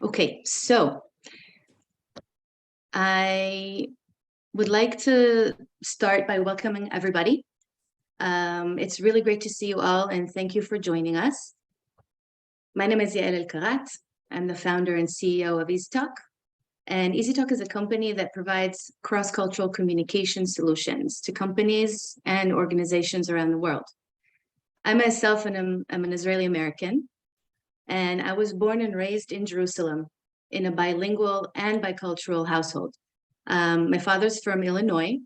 Okay, so I would like to start by welcoming everybody. It's really great to see you all, and thank you for joining us. My name is Yael El-Karat. I'm the founder and CEO of EasyTalk. And EasyTalk is a company that provides cross-cultural communication solutions to companies and organizations around the world. I myself am an Israeli American, and I was born and raised in Jerusalem in a bilingual and bicultural household. My father's from Illinois,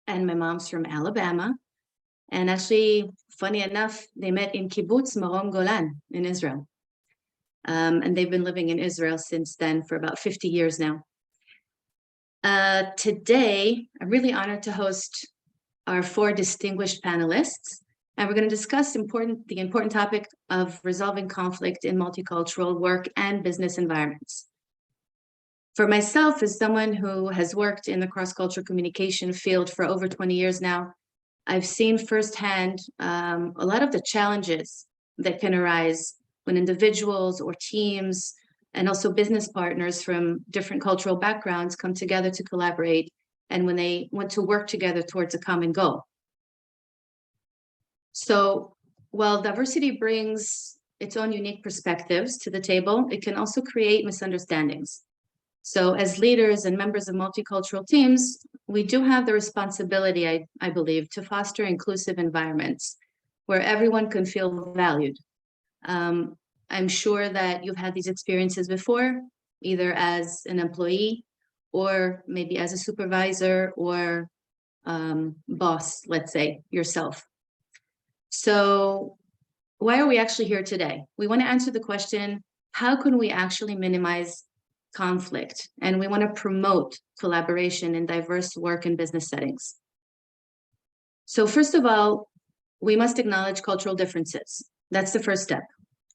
and my mom's from Alabama. And actually, funny enough, they met in Kibbutz Marom Golan in Israel. And they've been living in Israel since then for about 50 years now. Today, I'm really honored to host our four distinguished panelists, and we're going to discuss the important topic of resolving conflict in multicultural work and business environments. For myself, as someone who has worked in the cross-cultural communication field for over 20 years now, I've seen firsthand a lot of the challenges that can arise when individuals or teams and also business partners from different cultural backgrounds come together to collaborate and when they want to work together towards a common goal. So while diversity brings its own unique perspectives to the table, it can also create misunderstandings. So as leaders and members of multicultural teams, we do have the responsibility, I believe, to foster inclusive environments where everyone can feel valued. I'm sure that you've had these experiences before, either as an employee or maybe as a supervisor or boss, let's say, yourself. So why are we actually here today? We want to answer the question, how can we actually minimize conflict? And we want to promote collaboration in diverse work and business settings. So first of all, we must acknowledge cultural differences. That's the first step.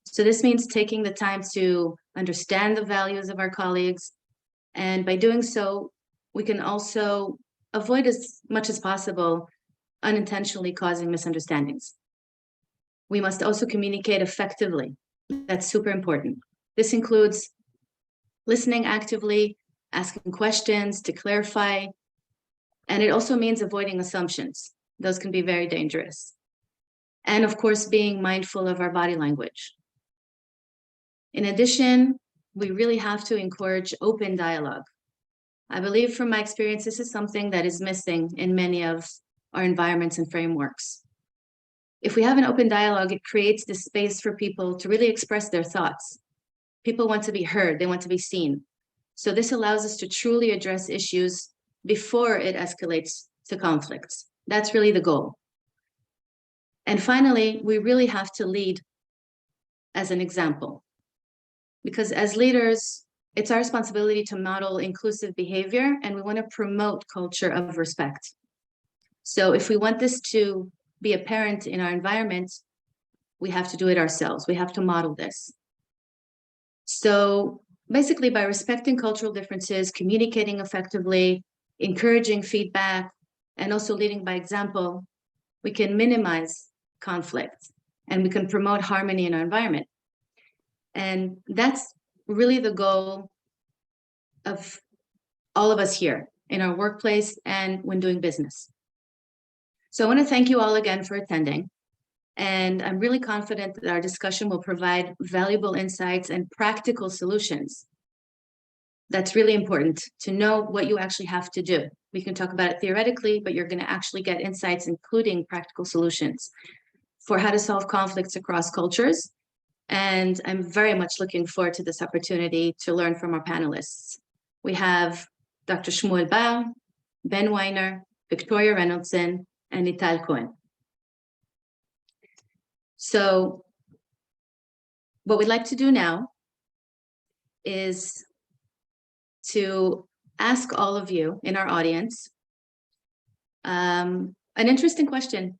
So this means taking the time to understand the values of our colleagues. And by doing so, we can also avoid as much as possible unintentionally causing misunderstandings. We must also communicate effectively. That's super important. This includes listening actively, asking questions to clarify, and it also means avoiding assumptions. Those can be very dangerous. And of course, being mindful of our body language. In addition, we really have to encourage open dialogue. I believe from my experience, this is something that is missing in many of our environments and frameworks. If we have an open dialogue, it creates this space for people to really express their thoughts. People want to be heard, they want to be seen. So this allows us to truly address issues before it escalates to conflicts. That's really the goal. And finally, we really have to lead as an example. Because as leaders, it's our responsibility to model inclusive behavior, and we want to promote culture of respect. So if we want this to be apparent in our environment, we have to do it ourselves. We have to model this. So basically, by respecting cultural differences, communicating effectively, encouraging feedback, and also leading by example, we can minimize conflict and we can promote harmony in our environment. And that's really the goal of all of us here in our workplace and when doing business. So I want to thank you all again for attending. And I'm really confident that our discussion will provide valuable insights and practical solutions. That's really important to know what you actually have to do. We can talk about it theoretically, but you're going to actually get insights, including practical solutions for how to solve conflicts across cultures. And I'm very much looking forward to this opportunity to learn from our panelists. We have Dr. Shmuel Bar, Ben Weiner, Victoria Reynoldson, and Lital Cohen. So what we'd like to do now is to ask all of you in our audience an interesting question.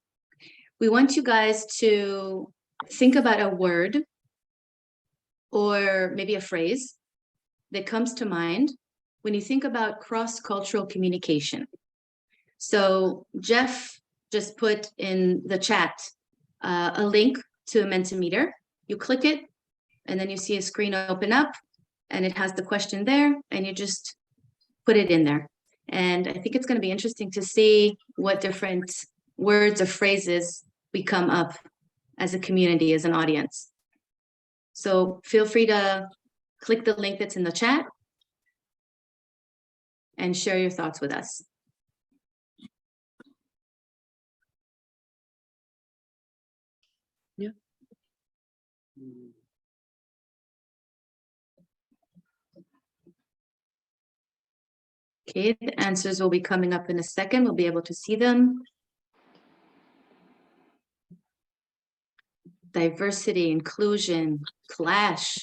We want you guys to think about a word or maybe a phrase that comes to mind when you think about cross-cultural communication. So Jeff just put in the chat a link to a Mentimeter. You click it, and then you see a screen open up, and it has the question there, and you just put it in there. And I think it's going to be interesting to see what different words or phrases we come up as a community, as an audience. So feel free to click the link that's in the chat and share your thoughts with us. Yeah. Okay, the answers will be coming up in a second. We'll be able to see them. Diversity, inclusion, clash,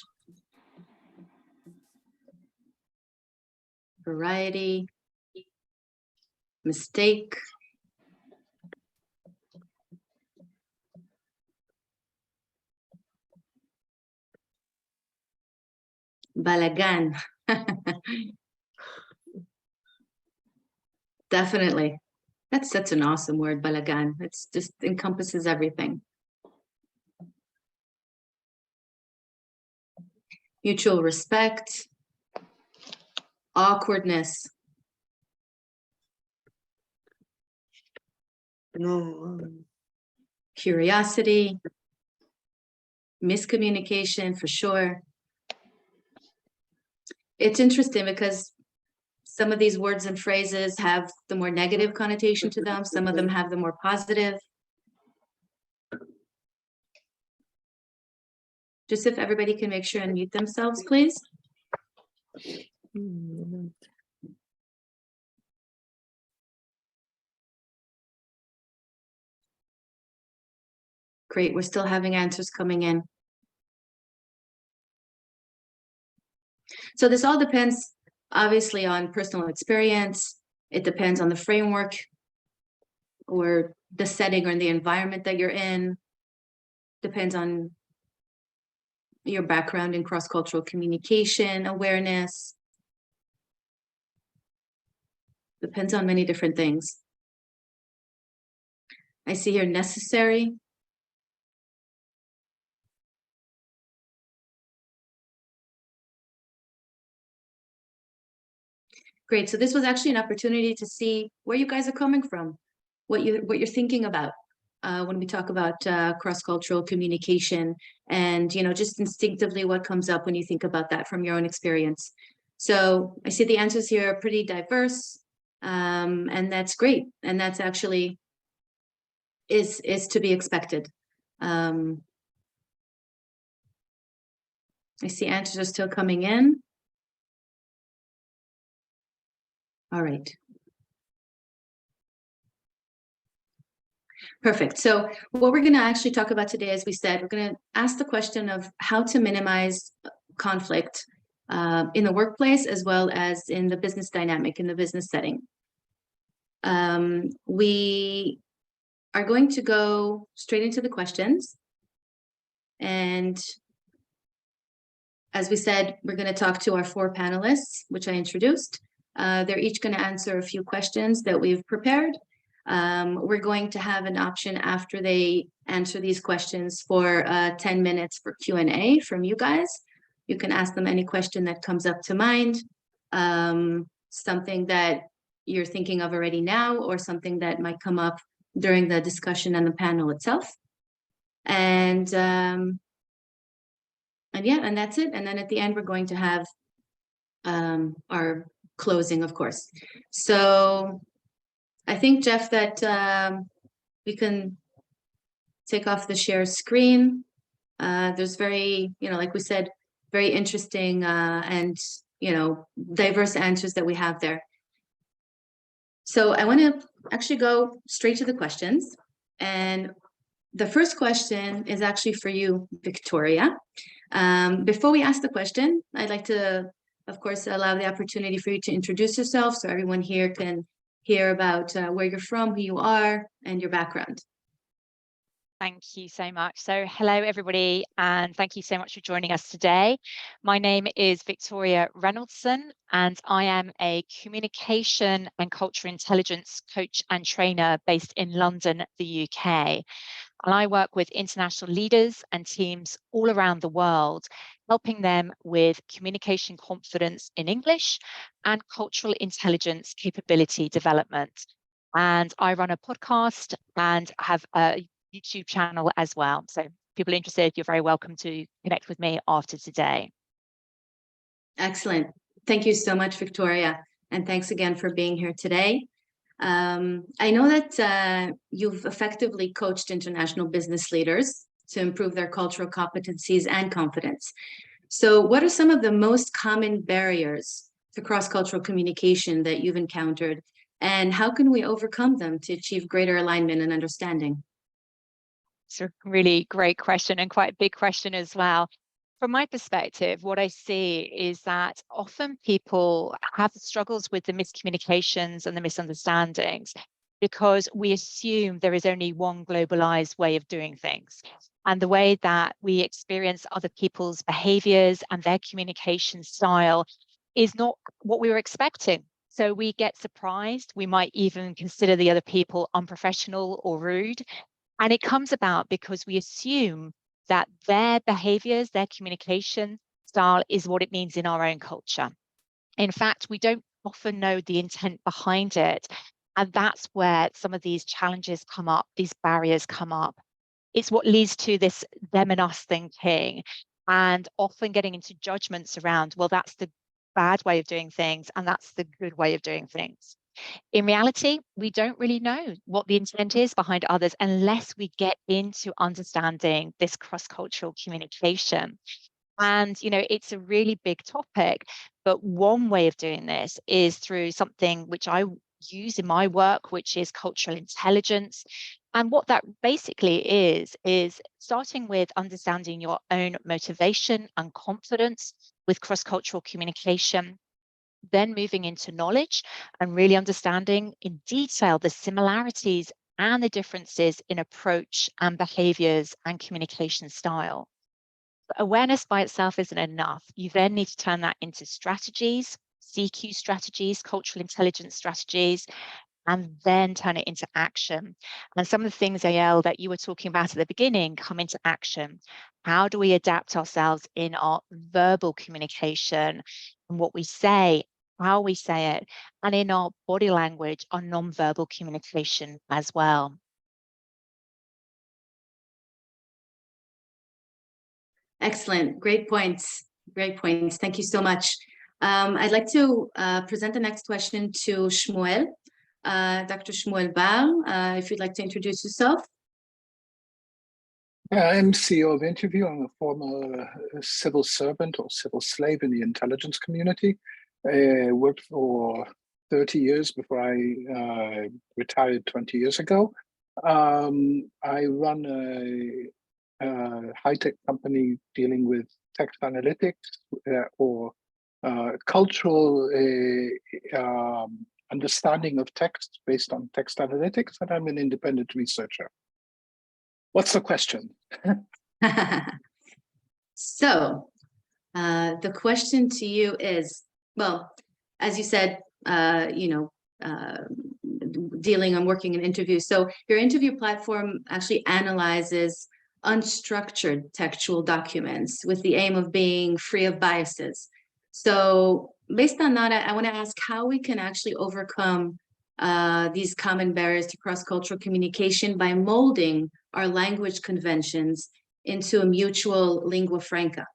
variety, mistake, balagan. Definitely. That's such an awesome word, balagan. It's just encompasses everything. Mutual respect, awkwardness, No. curiosity, miscommunication for sure. It's interesting because some of these words and phrases have the more negative connotation to them. Some of them have the more positive. Just if everybody can make sure and mute themselves, please. Great, we're still having answers coming in. So this all depends, obviously, on personal experience. It depends on the framework or the setting or the environment that you're in. Depends on your background in cross-cultural communication, awareness. Depends on many different things. I see here necessary. Great, so this was actually an opportunity to see where you guys are coming from, what you're thinking about when we talk about cross-cultural communication, and just instinctively what comes up when you think about that from your own experience. So I see the answers here are pretty diverse, and that's great, and that's actually is to be expected. I see answers are still coming in. All right. Perfect. So what we're going to actually talk about today, as we said, we're going to ask the question of how to minimize conflict in the workplace as well as in the business dynamic, in the business setting. We are going to go straight into the questions. And as we said, we're going to talk to our 4 panelists, which I introduced. They're each going to answer a few questions that we've prepared. We're going to have an option after they answer these questions for 10 minutes for Q&A from you guys. You can ask them any question that comes up to mind, something that you're thinking of already now, or something that might come up during the discussion and the panel itself. And yeah, and that's it. And then at the end, we're going to have our closing, of course. So I think, Jeff, that we can take off the share screen. There's very, like we said, very interesting and, diverse answers that we have there. So I want to actually go straight to the questions. And the first question is actually for you, Victoria. Before we ask the question, I'd like to, of course, allow the opportunity for you to introduce yourself so everyone here can hear about where you're from, who you are, and your background. Thank you so much. So hello, everybody, and thank you so much for joining us today. My name is Victoria Reynoldson, and I am a communication and culture intelligence coach and trainer based in London, the UK. And I work with international leaders and teams all around the world, helping them with communication confidence in English and cultural intelligence capability development. And I run a podcast and have a YouTube channel as well. So people interested, you're very welcome to connect with me after today. Excellent. Thank you so much, Victoria. And thanks again for being here today. I know that you've effectively coached international business leaders to improve their cultural competencies and confidence. So what are some of the most common barriers to cross-cultural communication that you've encountered, and how can we overcome them to achieve greater alignment and understanding? It's a really great question and quite a big question as well. From my perspective, what I see is that often people have struggles with the miscommunications and the misunderstandings because we assume there is only one globalized way of doing things. And the way that we experience other people's behaviors and their communication style is not what we were expecting. So we get surprised. We might even consider the other people unprofessional or rude. And it comes about because we assume that their behaviors, their communication style is what it means in our own culture. In fact, we don't often know the intent behind it. And that's where some of these challenges come up, these barriers come up. It's what leads to this them and us thinking, and often getting into judgments around, well, that's the bad way of doing things, and that's the good way of doing things. In reality, we don't really know what the intent is behind others unless we get into understanding this cross-cultural communication. And, it's a really big topic, but one way of doing this is through something which I use in my work, which is cultural intelligence. And what that basically is starting with understanding your own motivation and confidence with cross-cultural communication, then moving into knowledge and really understanding in detail the similarities and the differences in approach and behaviors and communication style. But awareness by itself isn't enough. You then need to turn that into strategies, CQ strategies, cultural intelligence strategies, and then turn it into action. And some of the things, Yael, that you were talking about at the beginning come into action. How do we adapt ourselves in our verbal communication and what we say, how we say it, and in our body language, our non-verbal communication as well? Excellent. Great points. Great points. Thank you so much. I'd like to present the next question to Shmuel. Dr. Shmuel Bar, if you'd like to introduce yourself. I'm CEO of Interview. I'm a former civil servant or civil slave in the intelligence community. I worked for 30 years before I retired 20 years ago. I run a high-tech company dealing with text analytics or cultural understanding of text based on text analytics, and I'm an independent researcher. What's the question? So the question to you is, well, as you said, dealing and working in interviews. So your interview platform actually analyzes unstructured textual documents with the aim of being free of biases. So based on that, I want to ask how we can actually overcome these common barriers to cross-cultural communication by molding our language conventions into a mutual lingua franca.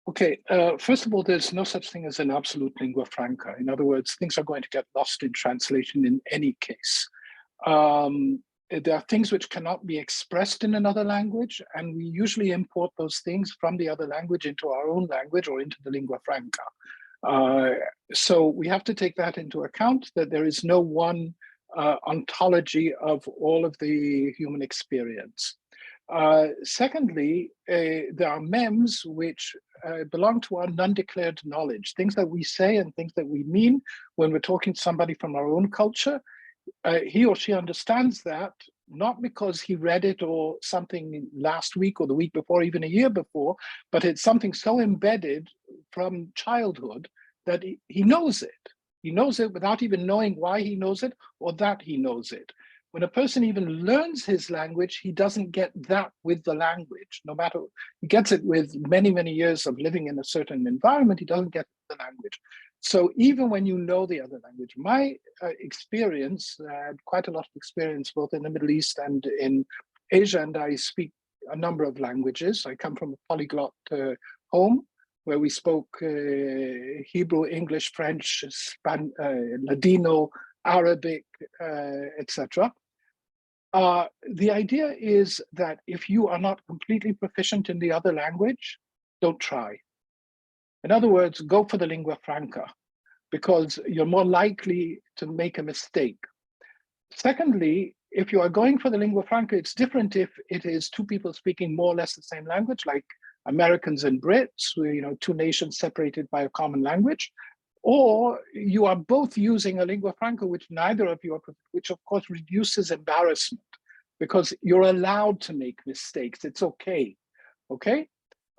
Okay, first of all, there's no such thing as an absolute lingua franca. In other words, things are going to get lost in translation in any case. There are things which cannot be expressed in another language, and we usually import those things from the other language into our own language or into the lingua franca. So we have to take that into account, that there is no one ontology of all of the human experience. Secondly, there are MEMS which belong to our non-declared knowledge, things that we say and things that we mean when we're talking to somebody from our own culture. He or she understands that not because he read it or something last week or the week before, even a year before, but it's something so embedded from childhood that he knows it. He knows it without even knowing why he knows it or that he knows it. when a person even learns his language, he doesn't get that with the language. No matter, he gets it with many, many years of living in a certain environment, he doesn't get the language. So even when you know the other language, my experience, quite a lot of experience, both in the Middle East and in Asia, and I speak a number of languages. I come from a polyglot home where we spoke Hebrew, English, French, Ladino, Arabic, etc. The idea is that if you are not completely proficient in the other language, don't try. In other words, go for the lingua franca, because you're more likely to make a mistake. Secondly, if you are going for the lingua franca, it's different if it is two people speaking more or less the same language, like Americans and Brits, two nations separated by a common language, or you are both using a lingua franca which neither of you are, which of course reduces embarrassment, because you're allowed to make mistakes. It's okay, okay?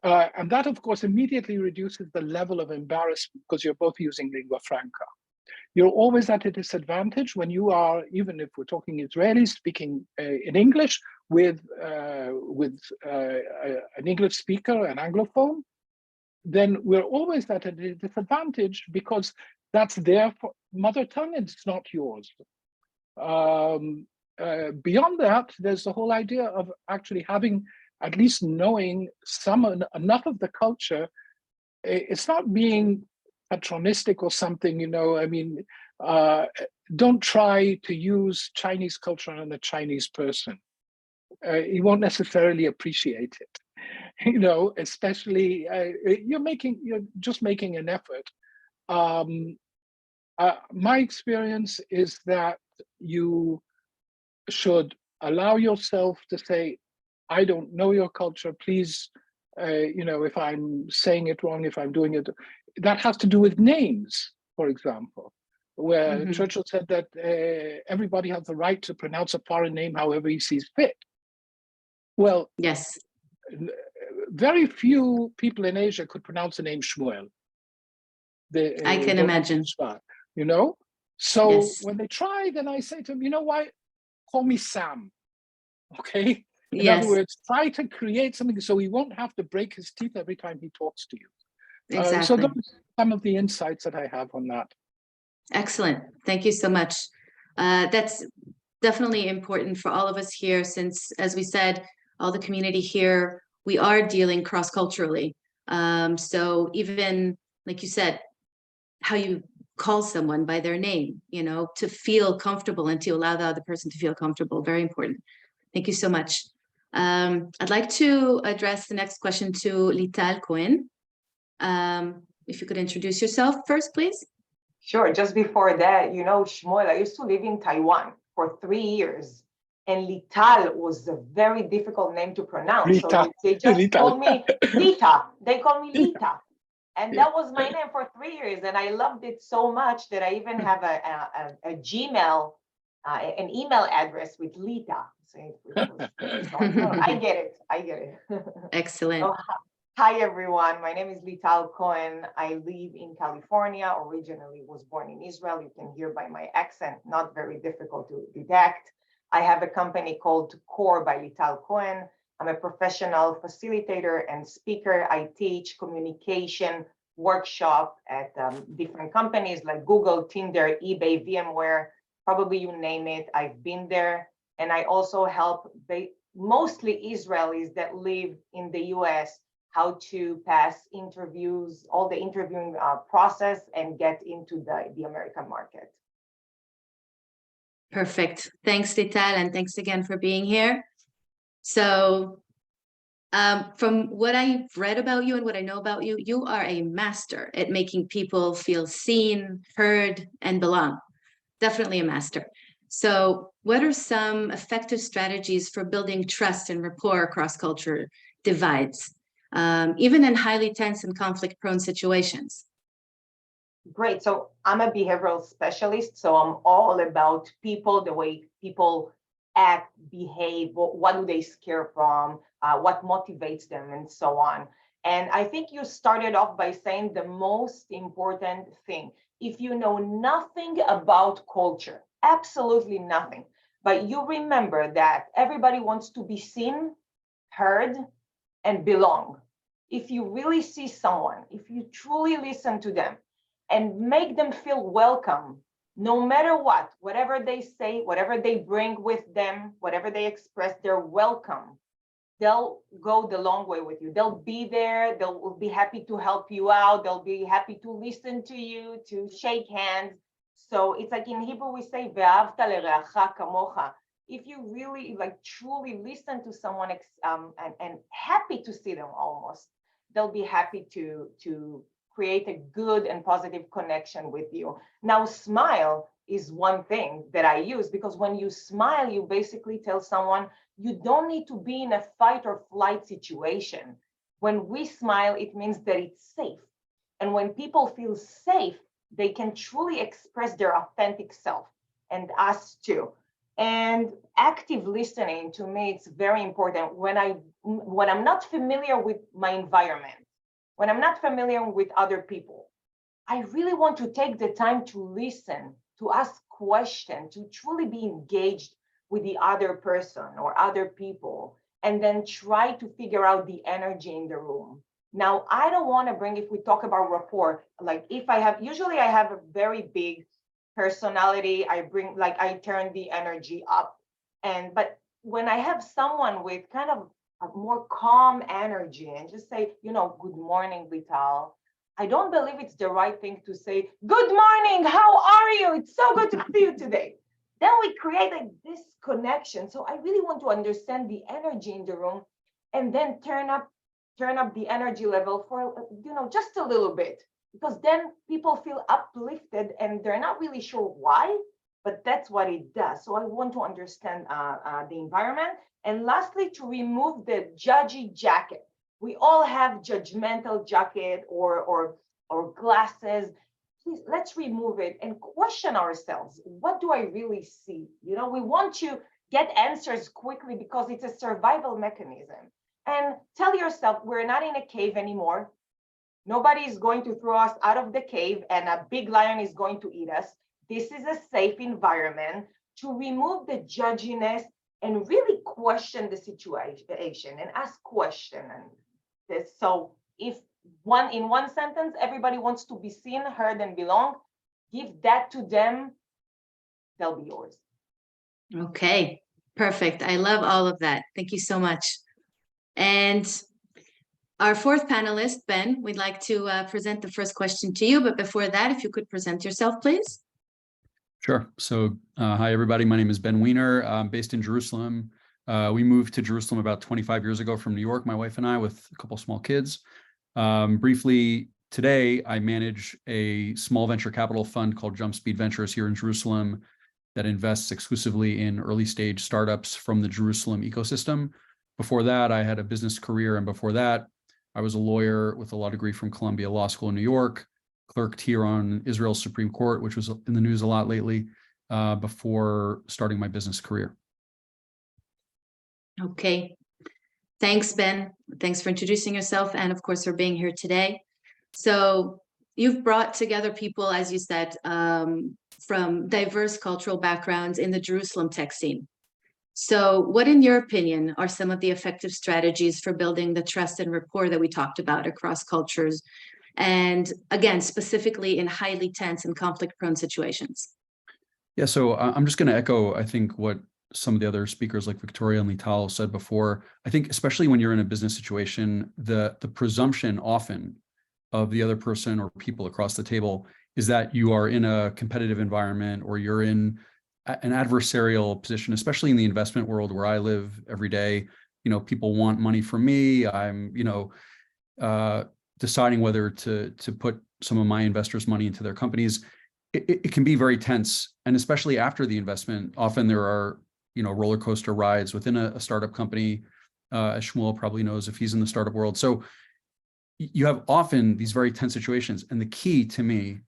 And that, of course, immediately reduces the level of embarrassment because you're both using lingua franca. You're always at a disadvantage when you are, even if we're talking Israeli, speaking in English with an English speaker, an Anglophone, then we're always at a disadvantage because that's their mother tongue and it's not yours. Beyond that, there's the whole idea of actually having, at least knowing enough of the culture. It's not being patronistic or something, I mean, don't try to use Chinese culture on a Chinese person. He won't necessarily appreciate it, especially you're just making an effort. My experience is that you should allow yourself to say, I don't know your culture, please, if I'm saying it wrong, if I'm doing it, that has to do with names, for example, where Churchill said that everybody has the right to pronounce a foreign name however he sees fit. Well, yes, very few people in Asia could pronounce the name Shmuel. I can imagine. So yes. when they try, then I say to them, why? Call me Sam, okay? In Yes, other words, try to create something so he won't have to break his teeth every time he talks to you. exactly. So those are some of the insights that I have on that. Excellent. Thank you so much. That's definitely important for all of us here, since, as we said, all the community here, we are dealing cross-culturally. So even, like you said, how you call someone by their name, to feel comfortable and to allow the other person to feel comfortable, very important. Thank you so much. I'd like to address the next question to Lital Cohen. If you could introduce yourself first, please. Sure. Just before that, Shmuel, I used to live in Taiwan for 3 years, and Lital was a very difficult name to pronounce. Lita. So they just Lita. called me Lita. They call me Lita. And that was my name for 3 years. And I loved it so much that I even have a Gmail, an email address with Lita. So I get it. Excellent. So, hi, everyone. My name is Lital Cohen. I live in California. Originally was born in Israel. You can hear by my accent, not very difficult to detect. I have a company called Core by Lital Cohen. I'm a professional facilitator and speaker. I teach communication workshop at different companies like Google, Tinder, eBay, VMware, probably you name it. I've been there. And I also help mostly Israelis that live in the US how to pass interviews, all the interviewing process, and get into the American market. Perfect. Thanks, Lital, and thanks again for being here. So from what I've read about you and what I know about you, you are a master at making people feel seen, heard, and belong. Definitely a master. So what are some effective strategies for building trust and rapport across culture divides, even in highly tense and conflict-prone situations? Great. So I'm a behavioral specialist. So I'm all about people, the way people act, behave, what do they scare from, what motivates them, and so on. And I think you started off by saying the most important thing. If you know nothing about culture, absolutely nothing, but you remember that everybody wants to be seen, heard, and belong. If you really see someone, if you truly listen to them and make them feel welcome, no matter what, whatever they say, whatever they bring with them, whatever they express, they're welcome. They'll go the long way with you. They'll be there. They'll be happy to help you out. They'll be happy to listen to you, to shake hands. So it's like in Hebrew, we say, "Ve'ahavta lereacha kamocha." If you really like truly listen to someone and happy to see them almost, they'll be happy to create a good and positive connection with you. Now, smile is one thing that I use, because when you smile, you basically tell someone you don't need to be in a fight or flight situation. When we smile, it means that it's safe. And when people feel safe, they can truly express their authentic self, and us too. And active listening, to me, it's very important. When I'm not familiar with my environment, when I'm not familiar with other people, I really want to take the time to listen, to ask questions, to truly be engaged with the other person or other people, and then try to figure out the energy in the room. Now, I don't want to bring, if we talk about rapport, like if I have, usually I have a very big personality, I turn the energy up. But when I have someone with kind of a more calm energy and just say, good morning, Lital, I don't believe it's the right thing to say, good morning, how are you? It's so good to see you today. Then we create like this connection. So I really want to understand the energy in the room, and then turn up the energy level for, just a little bit, because then people feel uplifted and they're not really sure why, but that's what it does. So I want to understand the environment. And lastly, to remove the judgy jacket. We all have judgmental jacket or glasses. Please, let's remove it and question ourselves. What do I really see? We want to get answers quickly because it's a survival mechanism. And tell yourself, we're not in a cave anymore. Nobody is going to throw us out of the cave and a big lion is going to eat us. This is a safe environment to remove the judginess and really question the situation and ask questions. And so if in one sentence, everybody wants to be seen, heard, and belong, give that to them, they'll be yours. Okay, perfect. I love all of that. Thank you so much. And our fourth panelist, Ben, we'd like to present the first question to you. But before that, if you could present yourself, please. Sure. So hi, everybody. My name is Ben Weiner. I'm based in Jerusalem. We moved to Jerusalem about 25 years ago from New York, my wife and I, with a couple small kids. Briefly, today, I manage a small venture capital fund called Jump Speed Ventures here in Jerusalem that invests exclusively in early stage startups from the Jerusalem ecosystem. Before that, I had a business career. And before that, I was a lawyer with a law degree from Columbia Law School in New York, clerked here on Israel's Supreme Court, which was in the news a lot lately, before starting my business career. Okay. Thanks, Ben. Thanks for introducing yourself and, of course, for being here today. So you've brought together people, as you said, from diverse cultural backgrounds in the Jerusalem tech scene. So what, in your opinion, are some of the effective strategies for building the trust and rapport that we talked about across cultures? And again, specifically in highly tense and conflict-prone situations. Yeah, so I'm just going to echo, I think, what some of the other speakers like Victoria and Lital said before. I think especially when you're in a business situation, the presumption often of the other person or people across the table is that you are in a competitive environment or you're in an adversarial position, especially in the investment world where I live every day. People want money from me. I'm, deciding whether to put some of my investors' money into their companies. It can be very tense. And especially after the investment, often there are, roller coaster rides within a startup company, as Shmuel probably knows if he's in the startup world. So you have often these very tense situations. And the key to me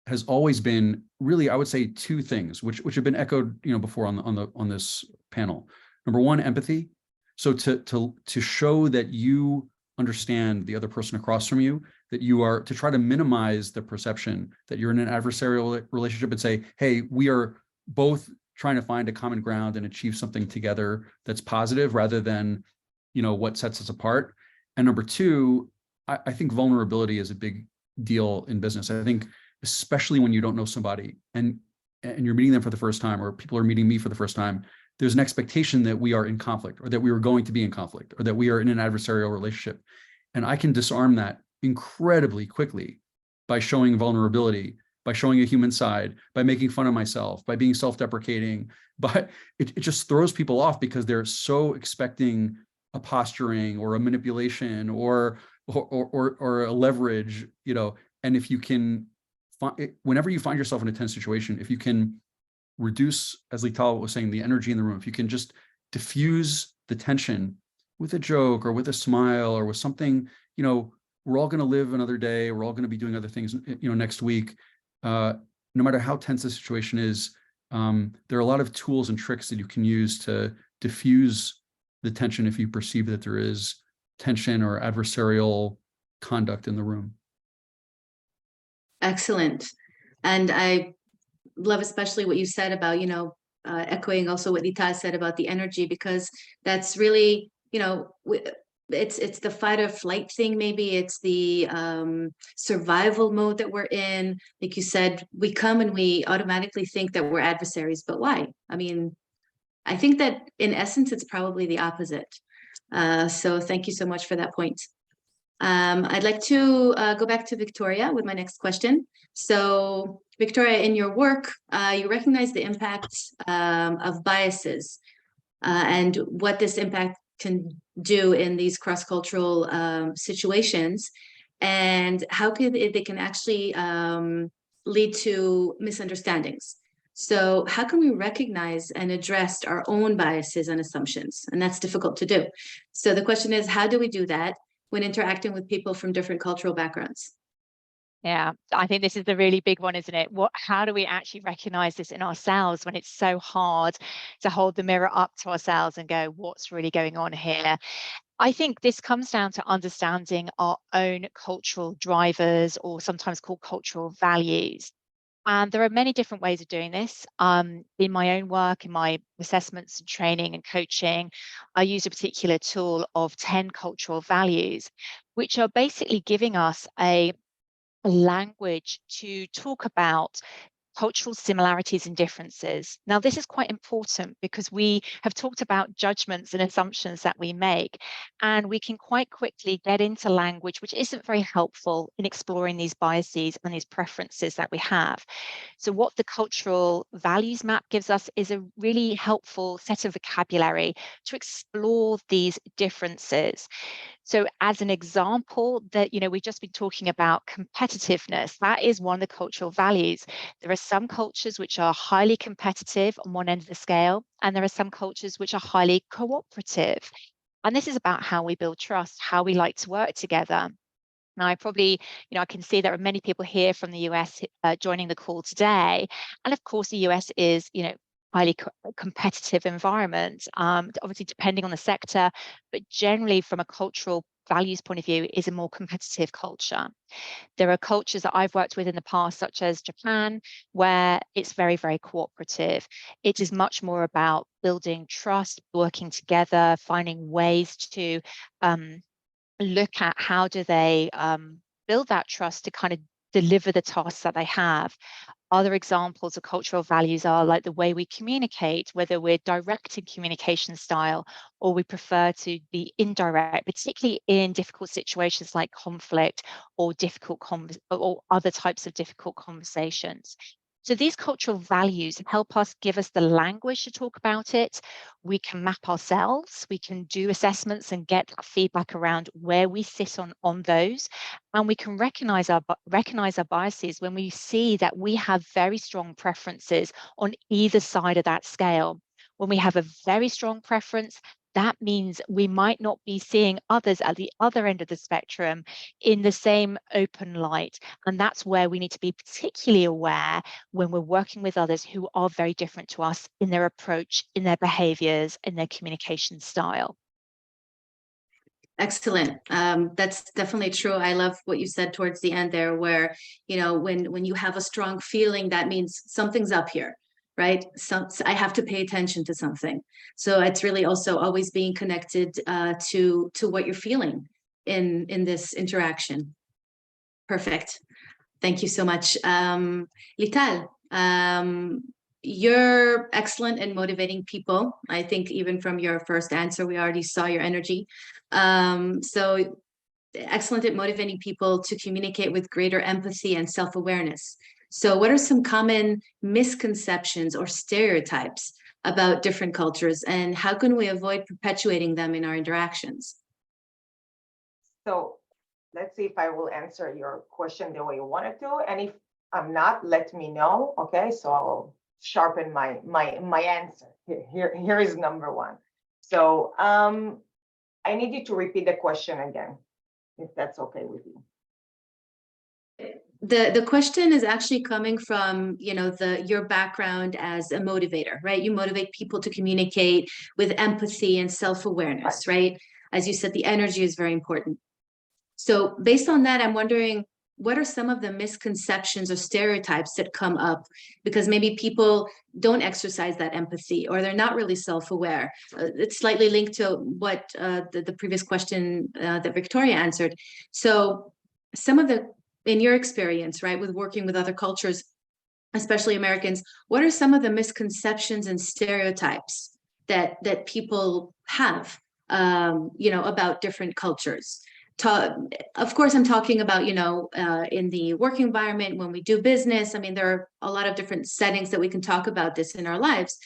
has always been really, I would say, two things, which have been echoed, before on this panel. Number one, empathy. So to show that you understand the other person across from you, that you are to try to minimize the perception that you're in an adversarial relationship and say, hey, we are both trying to find a common ground and achieve something together that's positive rather than, what sets us apart. And number two, I think vulnerability is a big deal in business. I think especially when you don't know somebody and you're meeting them for the first time, or people are meeting me for the first time, there's an expectation that we are in conflict, or that we are going to be in conflict, or that we are in an adversarial relationship. And I can disarm that incredibly quickly by showing vulnerability, by showing a human side, by making fun of myself, by being self-deprecating. But it just throws people off because they're so expecting a posturing or a manipulation or a leverage, and if you can whenever you find yourself in a tense situation, if you can reduce, as Lital was saying, the energy in the room, if you can just diffuse the tension with a joke or with a smile or with something, we're all going to live another day. We're all going to be doing other things, next week. No matter how tense the situation is, there are a lot of tools and tricks that you can use to diffuse the tension if you perceive that there is tension or adversarial conduct in the room. Excellent. And I love especially what you said about, echoing also what Lital said about the energy, because that's really, it's the fight or flight thing. Maybe it's the survival mode that we're in. Like you said, we come and we automatically think that we're adversaries, but why? I mean, I think that in essence, it's probably the opposite. So thank you so much for that point. I'd like to go back to Victoria with my next question. So Victoria, in your work, you recognize the impact of biases and what this impact can do in these cross-cultural situations, and how they can actually lead to misunderstandings. So how can we recognize and address our own biases and assumptions? And that's difficult to do. So the question is, how do we do that when interacting with people from different cultural backgrounds? Yeah, I think this is the really big one, isn't it? How do we actually recognize this in ourselves when it's so hard to hold the mirror up to ourselves and go, what's really going on here? I think this comes down to understanding our own cultural drivers, or sometimes called cultural values. And there are many different ways of doing this. In my own work, in my assessments and training and coaching, I use a particular tool of 10 cultural values, which are basically giving us a language to talk about cultural similarities and differences. Now, this is quite important because we have talked about judgments and assumptions that we make, and we can quite quickly get into language which isn't very helpful in exploring these biases and these preferences that we have. So what the cultural values map gives us is a really helpful set of vocabulary to explore these differences. So as an example, that we've just been talking about competitiveness. That is one of the cultural values. There are some cultures which are highly competitive on one end of the scale, and there are some cultures which are highly cooperative. And this is about how we build trust, how we like to work together. Now, I probably, I can see there are many people here from the US joining the call today. And of course, the US is, highly competitive environment, obviously depending on the sector, but generally from a cultural values point of view is a more competitive culture. There are cultures that I've worked with in the past, such as Japan, where it's very, very cooperative. It is much more about building trust, working together, finding ways to look at how do they build that trust to kind of deliver the tasks that they have. Other examples of cultural values are like the way we communicate, whether we're direct in communication style or we prefer to be indirect, particularly in difficult situations like conflict or or other types of difficult conversations. So these cultural values help us, give us the language to talk about it. We can map ourselves, we can do assessments and get feedback around where we sit on those. And we can recognize our biases when we see that we have very strong preferences on either side of that scale. When we have a very strong preference, that means we might not be seeing others at the other end of the spectrum in the same open light. And that's where we need to be particularly aware when we're working with others who are very different to us in their approach, in their behaviors, in their communication style. Excellent. That's definitely true. I love what you said towards the end there, where, when you have a strong feeling, that means something's up here. right? So I have to pay attention to something. So it's really also always being connected to what you're feeling in this interaction. Perfect. Thank you so much. Lital, you're excellent in motivating people. I think even from your first answer, we already saw your energy. So excellent at motivating people to communicate with greater empathy and self-awareness. So what are some common misconceptions or stereotypes about different cultures, and how can we avoid perpetuating them in our interactions? So let's see if I will answer your question the way you wanted to. And if I'm not, let me know. Okay, so I'll sharpen my answer. Here is number one. So I need you to repeat the question again, if that's okay with you. The question is actually coming from, your background as a motivator, right? You motivate people to communicate with empathy and self-awareness, right? As you said, the energy is very important. So based on that, I'm wondering, what are some of the misconceptions or stereotypes that come up because maybe people don't exercise that empathy, or they're not really self-aware? It's slightly linked to what the previous question that Victoria answered. So some of in your experience, right, with working with other cultures, especially Americans, what are some of the misconceptions and stereotypes that people have, about different cultures? Of course, I'm talking about, in the working environment, when we do business. I mean, there are a lot of different settings that we can talk about this in our lives.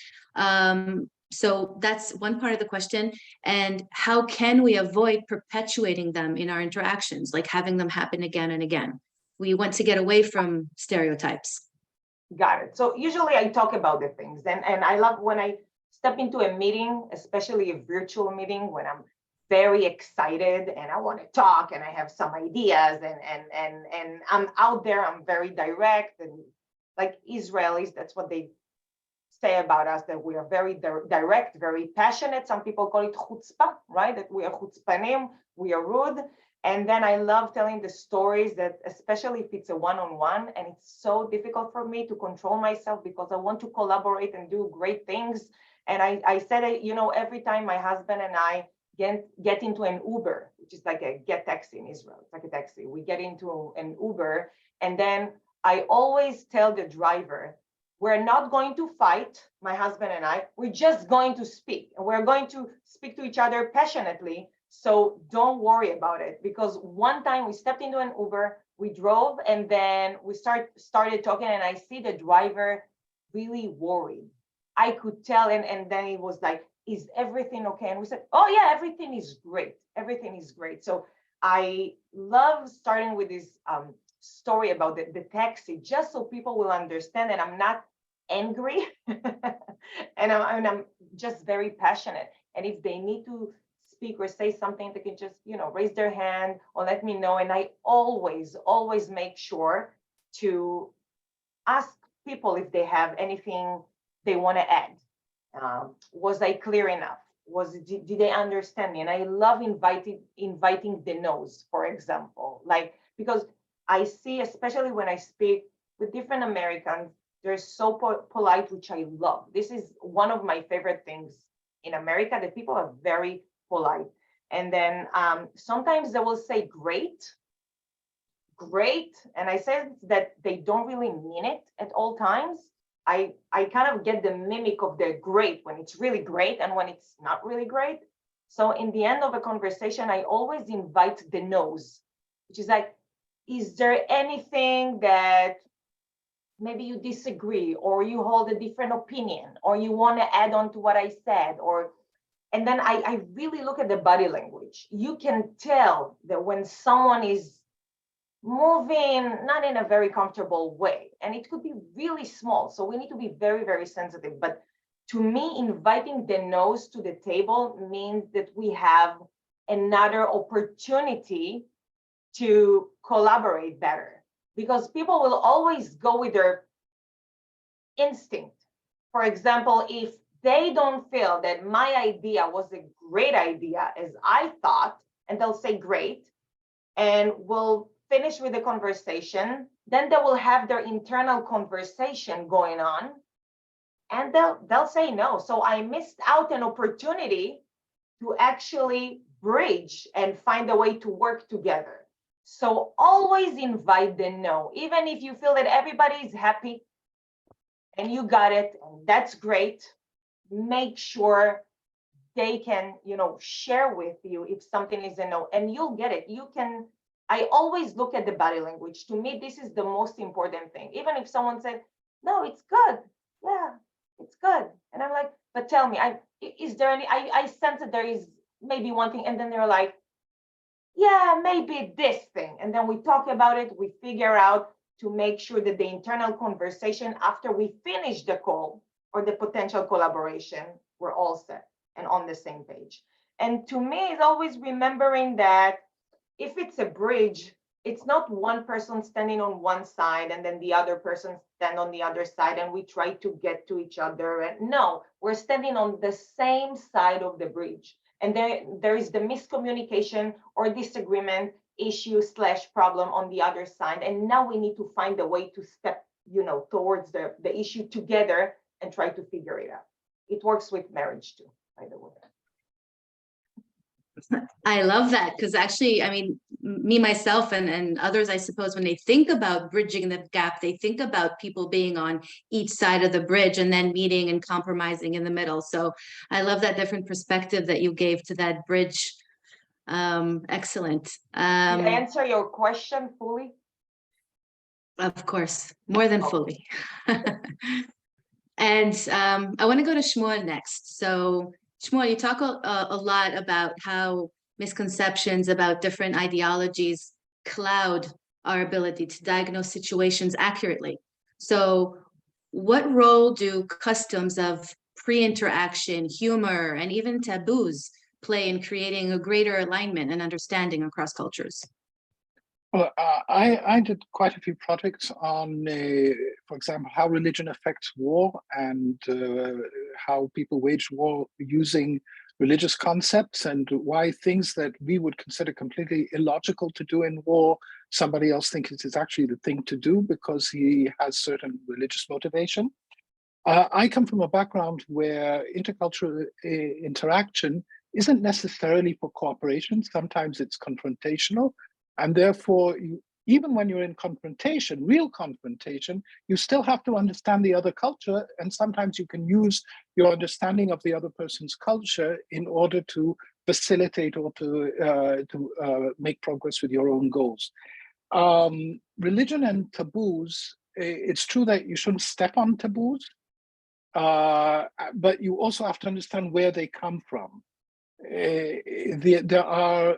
So that's one part of the question. And how can we avoid perpetuating them in our interactions, like having them happen again and again? We want to get away from stereotypes. Got it. So usually I talk about the things, and I love when I step into a meeting, especially a virtual meeting, when I'm very excited and I want to talk and I have some ideas, and I'm out there, I'm very direct, and like Israelis, that's what they say about us, that we are very direct, very passionate. Some people call it chutzpah, right? That we are chutzpanim, we are rude. And then I love telling the stories, that especially if it's a one-on-one, and it's so difficult for me to control myself because I want to collaborate and do great things. And I said, every time my husband and I get into an Uber, which is like a get taxi in Israel, it's like a taxi. We get into an Uber, and then I always tell the driver, we're not going to fight, my husband and I, we're just going to speak. And we're going to speak to each other passionately. So don't worry about it. Because one time we stepped into an Uber, we drove, and then we started talking, and I see the driver really worried. I could tell, and then he was like, is everything okay? And we said, oh yeah, everything is great. Everything is great. So I love starting with this story about the taxi, just so people will understand that I'm not angry and I'm just very passionate. And if they need to speak or say something, they can just, raise their hand or let me know. And I always make sure to ask people if they have anything they want to add. Was I clear enough? Did they understand me? And I love inviting the no's, for example, because I see, especially when I speak with different Americans, they're so polite, which I love. This is one of my favorite things in America, that people are very polite. And then sometimes they will say great, and I said that they don't really mean it at all times. I kind of get the mimic of the great when it's really great and when it's not really great. So in the end of a conversation, I always invite the no's, which is like, is there anything that maybe you disagree, or you hold a different opinion, or you want to add on to what I said? And then I really look at the body language. You can tell that when someone is moving not in a very comfortable way, and it could be really small. So we need to be very, very sensitive. But to me, inviting the no's to the table means that we have another opportunity to collaborate better, because people will always go with their instinct. For example, if they don't feel that my idea was a great idea as I thought, and they'll say great, and we'll finish with the conversation, then they will have their internal conversation going on, and they'll say no. So I missed out an opportunity to actually bridge and find a way to work together. So always invite the no, even if you feel that everybody is happy and you got it, and that's great. Make sure they can, share with you if something is a no, and you'll get it. I always look at the body language. To me, this is the most important thing. Even if someone said, no, it's good. Yeah, it's good. And I'm like, but tell me, is there any, I sense that there is maybe one thing, and then they're like, yeah, maybe this thing. And then we talk about it, we figure out to make sure that the internal conversation after we finish the call or the potential collaboration, we're all set and on the same page. And to me, it's always remembering that if it's a bridge, it's not one person standing on one side and then the other person stand on the other side and we try to get to each other. And no, we're standing on the same side of the bridge. And there is the miscommunication or disagreement issue / problem on the other side. And now we need to find a way to step, towards the issue together and try to figure it out. It works with marriage too, by the way. I love that, because actually, I mean, me, myself, and others, I suppose, when they think about bridging the gap, they think about people being on each side of the bridge and then meeting and compromising in the middle. So I love that different perspective that you gave to that bridge. Excellent. Did I answer your question fully? Of course, more than fully. And I want to go to Shmuel next. So Shmuel, you talk a lot about how misconceptions about different ideologies cloud our ability to diagnose situations accurately. So what role do customs of pre-interaction, humor, and even taboos play in creating a greater alignment and understanding across cultures? Well, I did quite a few projects on, for example, how religion affects war and how people wage war using religious concepts, and why things that we would consider completely illogical to do in war, somebody else thinks it is actually the thing to do because he has certain religious motivation. I come from a background where intercultural interaction isn't necessarily for cooperation. Sometimes it's confrontational. And therefore, even when you're in confrontation, real confrontation, you still have to understand the other culture. And sometimes you can use your understanding of the other person's culture in order to facilitate or to make progress with your own goals. Religion and taboos, it's true that you shouldn't step on taboos, but you also have to understand where they come from. There are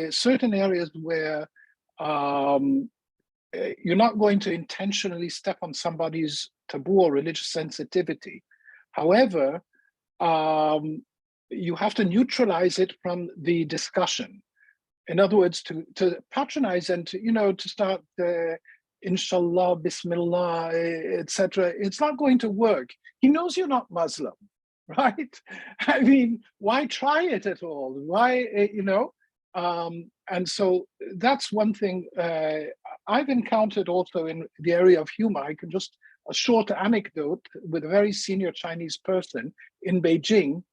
certain areas where you're not going to intentionally step on somebody's taboo or religious sensitivity. However, you have to neutralize it from the discussion. In other words, to patronize and to start inshallah, bismillah, etc. It's not going to work. He knows you're not Muslim. Right? I mean, why try it at all? Why, and so that's one thing I've encountered also in the area of humor. I can just, a short anecdote with a very senior Chinese person in Beijing.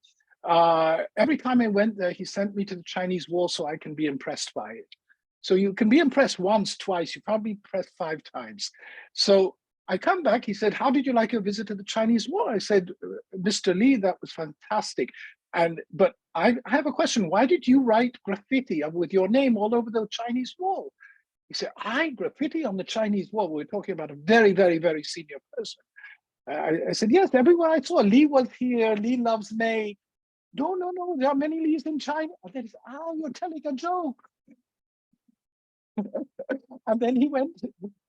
Every time I went there, he sent me to the Chinese Wall so I can be impressed by it. So you can be impressed once, twice, you can't be impressed 5 times. So I come back, he said, how did you like your visit to the Chinese Wall? I said, Mr. Lee, that was fantastic. But I have a question. Why did you write graffiti with your name all over the Chinese Wall? He said, graffiti on the Chinese Wall? We're talking about a very, very, very senior person. I said, yes, everywhere I saw. Lee was here. Lee loves May. No, there are many Lees in China. I said, you're telling a joke. And then he went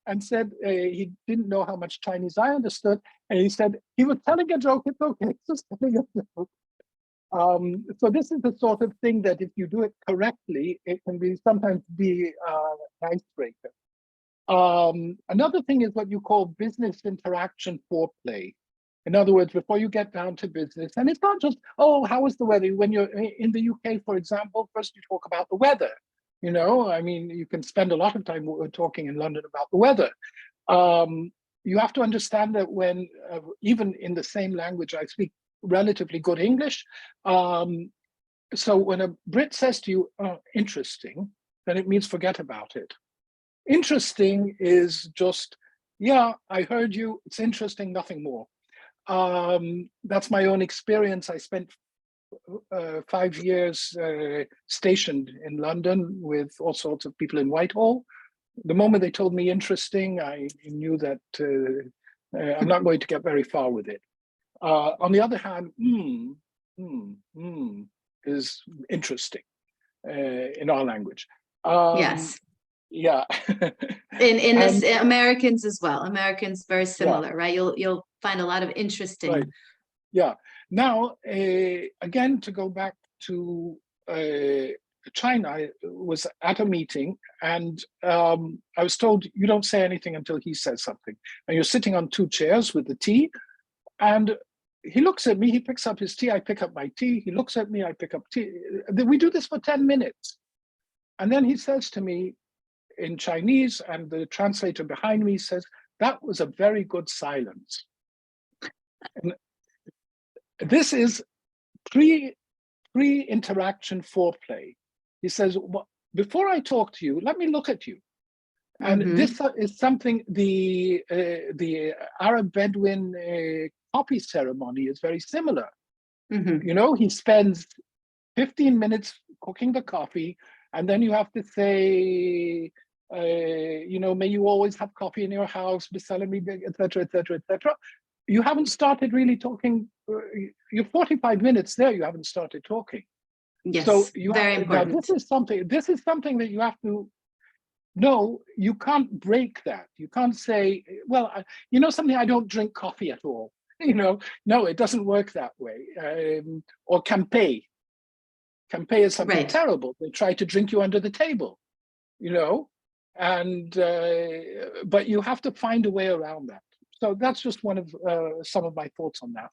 and said he didn't know how much Chinese I understood. And he said, he was telling a joke, it's okay, just telling a joke. So this is the sort of thing that if you do it correctly, it can sometimes be an icebreaker. Another thing is what you call business interaction foreplay. In other words, before you get down to business, and it's not just, how is the weather? When you're in the UK, for example, first you talk about the weather. I mean, you can spend a lot of time talking in London about the weather. you have to understand that when, even in the same language, I speak relatively good English. So when a Brit says to you, interesting, then it means forget about it. Interesting is just, yeah, I heard you, it's interesting, nothing more. That's my own experience. I spent 5 years stationed in London with all sorts of people in Whitehall. The moment they told me interesting, I knew that I'm not going to get very far with it. On the other hand, is interesting in our language. Yes. Yeah. In this, Americans as well. Americans very similar, right? You'll find a lot of interesting. Right. Yeah. Now, again, to go back to China, I was at a meeting and I was told, you don't say anything until he says something. And you're sitting on 2 chairs with the tea. And he looks at me, he picks up his tea, I pick up my tea. He looks at me, I pick up tea. We do this for 10 minutes. And then he says to me in Chinese, and the translator behind me says, that was a very good silence. And this is pre-interaction foreplay. He says, well, before I talk to you, let me look at you. And this is something the Arab Bedouin coffee ceremony is very similar. You know, he spends 15 minutes cooking the coffee, and then you have to say, you know, may you always have coffee in your house, etc., etc., etc. You haven't started really talking. You're 45 minutes there. You haven't started talking. Yes, so you very important. This is something that you have to. No, you can't break that. You can't say, well, you know something, I don't drink coffee at all. You know, no, it doesn't work that way. Or campé. Campé is something terrible. They try to drink you under the table, you know, and but you have to find a way around that. So that's just one of some of my thoughts on that.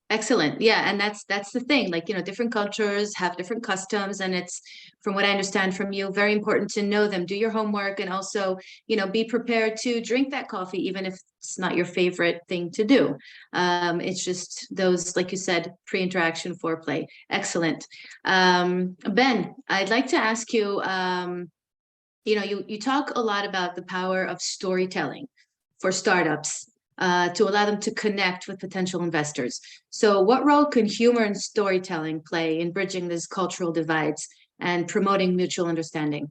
Excellent. Yeah, and that's the thing. Like, you know, different cultures have different customs, and it's, from what I understand from you, very important to know them, do your homework, and also, you know, be prepared to drink that coffee, even if it's not your favorite thing to do. It's just those, like you said, pre-interaction foreplay. Excellent. Ben, I'd like to ask you, you know, you talk a lot about the power of storytelling for startups. To allow them to connect with potential investors. So what role can humor and storytelling play in bridging these cultural divides and promoting mutual understanding?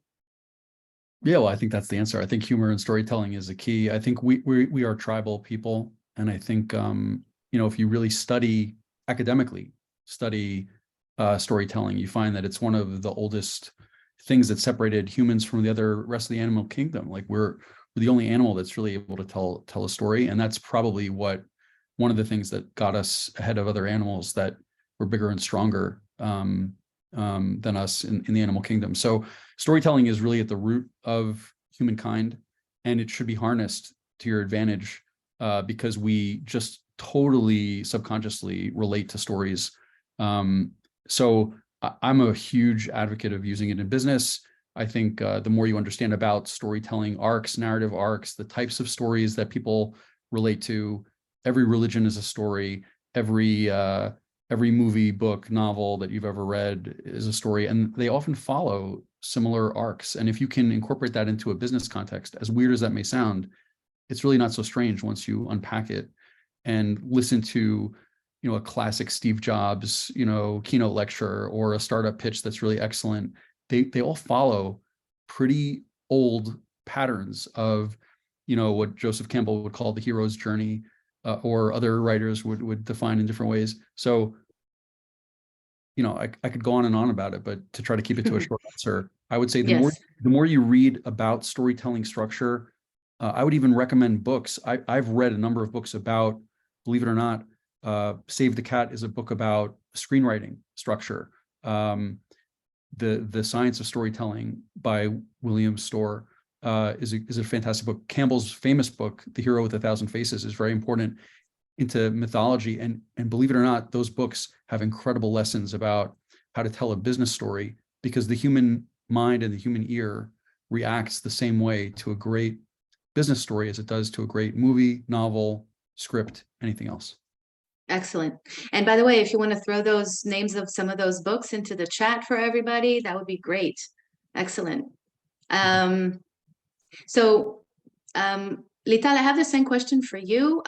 Yeah, well, I think that's the answer. I think humor and storytelling is a key. I think we are tribal people. And I think, you know, if you really study academically, storytelling, you find that it's one of the oldest things that separated humans from the rest of the animal kingdom. Like we're the only animal that's really able to tell a story. And that's probably one of the things that got us ahead of other animals that were bigger and stronger than us in the animal kingdom. So storytelling is really at the root of humankind, and it should be harnessed to your advantage because we just totally subconsciously relate to stories. So I'm a huge advocate of using it in business. I think the more you understand about storytelling arcs, narrative arcs, the types of stories that people relate to, every religion is a story, every movie, book, novel that you've ever read is a story, and they often follow similar arcs. And if you can incorporate that into a business context, as weird as that may sound, it's really not so strange once you unpack it and listen to, you know, a classic Steve Jobs, you know, keynote lecture or a startup pitch that's really excellent. They all follow pretty old patterns of, you know, what Joseph Campbell would call the hero's journey, or other writers would define in different ways. So, you know, I could go on and on about it, but to try to keep it to a short answer, I would say the more you read about storytelling structure, I would even recommend books. I've read a number of books about, believe it or not, Save the Cat is a book about screenwriting structure. The Science of Storytelling by William Storr is a fantastic book. Campbell's famous book, The Hero with a Thousand Faces, is very important into mythology. And believe it or not, those books have incredible lessons about how to tell a business story, because the human mind and the human ear reacts the same way to a great business story as it does to a great movie, novel, script, anything else. Excellent. And by the way, if you want to throw those names of some of those books into the chat for everybody, that would be great. Excellent. So, Lital, I have the same question for you.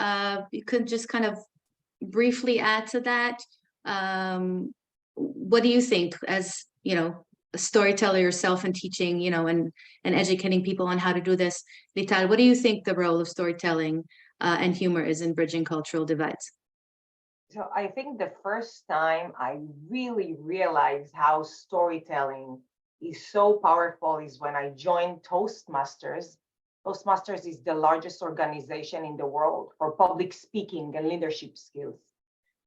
You could just kind of briefly add to that. What do you think as, a storyteller yourself and teaching, and educating people on how to do this? Lital, what do you think the role of storytelling and humor is in bridging cultural divides? So I think the first time I really realized how storytelling is so powerful is when I joined Toastmasters. Toastmasters is the largest organization in the world for public speaking and leadership skills.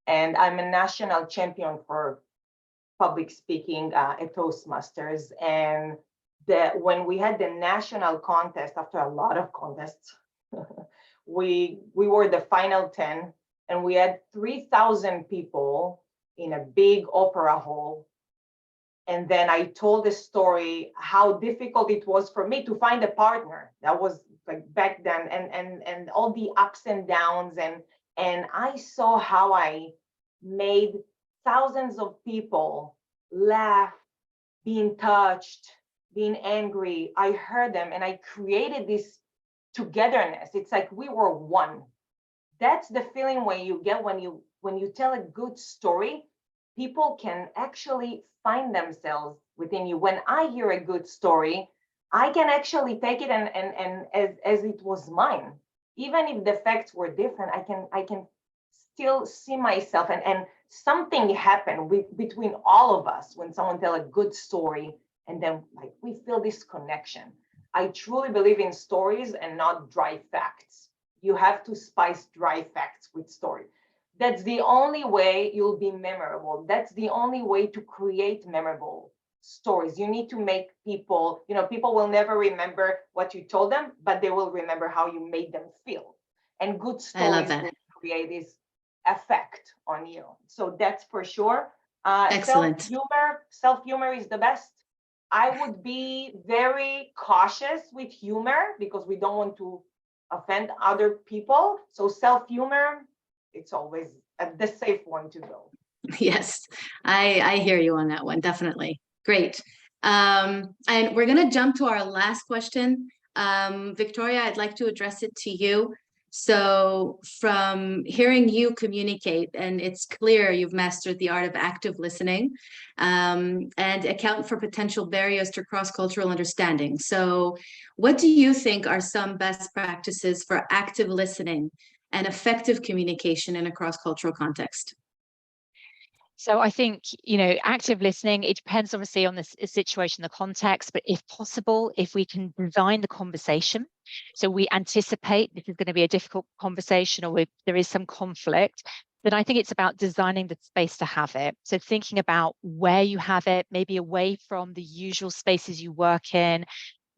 And I'm a national champion for public speaking at Toastmasters. And when we had the national contest, after a lot of contests, we were the final 10, and we had 3,000 people in a big opera hall. And then I told the story, how difficult it was for me to find a partner. That was like back then, and all the ups and downs. And I saw how I made thousands of people laugh, being touched, being angry. I heard them, and I created this togetherness. It's like we were one. That's the feeling when you get when you tell a good story. People can actually find themselves within you. When I hear a good story, I can actually take it and as it was mine. Even if the facts were different, I can still see myself, and something happened between all of us when someone tell a good story, and then like we feel this connection. I truly believe in stories and not dry facts. You have to spice dry facts with story. That's the only way you'll be memorable. That's the only way to create memorable stories. You need to make people, people will never remember what you told them, but they will remember how you made them feel. And good stories will create this effect on you. So that's for sure. Excellent. Self-humor is the best. I would be very cautious with humor because we don't want to offend other people. So self-humor, it's always the safe one to go. Yes, I hear you on that one, definitely. Great. And we're going to jump to our last question. Victoria, I'd like to address it to you. So from hearing you communicate, and it's clear you've mastered the art of active listening, and account for potential barriers to cross-cultural understanding. So what do you think are some best practices for active listening and effective communication in a cross-cultural context? So I think, active listening, it depends obviously on the situation, the context, but if possible, if we can design the conversation, so we anticipate this is going to be a difficult conversation or there is some conflict, then I think it's about designing the space to have it. So thinking about where you have it, maybe away from the usual spaces you work in,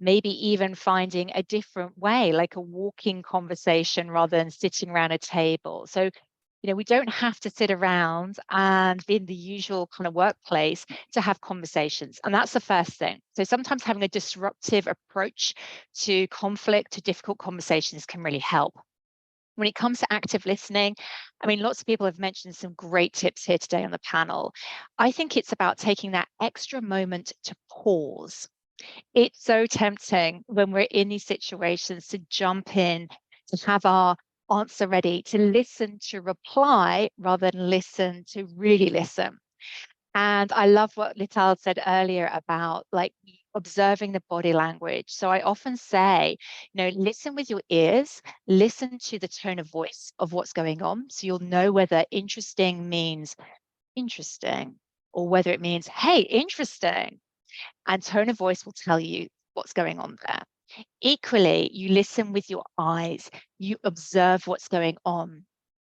maybe even finding a different way, like a walking conversation rather than sitting around a table. So we don't have to sit around and be in the usual kind of workplace to have conversations. And that's the first thing. So sometimes having a disruptive approach to conflict, to difficult conversations can really help. When it comes to active listening, lots of people have mentioned some great tips here today on the panel. I think it's about taking that extra moment to pause. It's so tempting when we're in these situations to jump in, to have our answer ready, to listen to reply rather than listen to really listen. And I love what Lital said earlier about observing the body language. So I often say, listen with your ears, listen to the tone of voice of what's going on. So you'll know whether interesting means interesting or whether it means, hey, interesting. And tone of voice will tell you what's going on there. Equally, you listen with your eyes, you observe what's going on.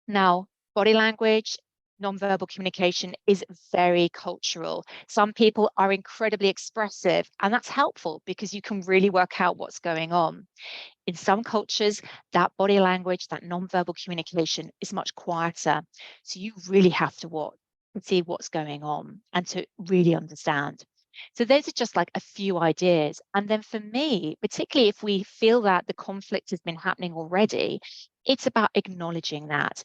Now, body language, nonverbal communication is very cultural. Some people are incredibly expressive, and that's helpful because you can really work out what's going on. In some cultures, that body language, that nonverbal communication is much quieter. So you really have to watch and see what's going on and to really understand. So those are just like a few ideas. And then for me, particularly if we feel that the conflict has been happening already, it's about acknowledging that,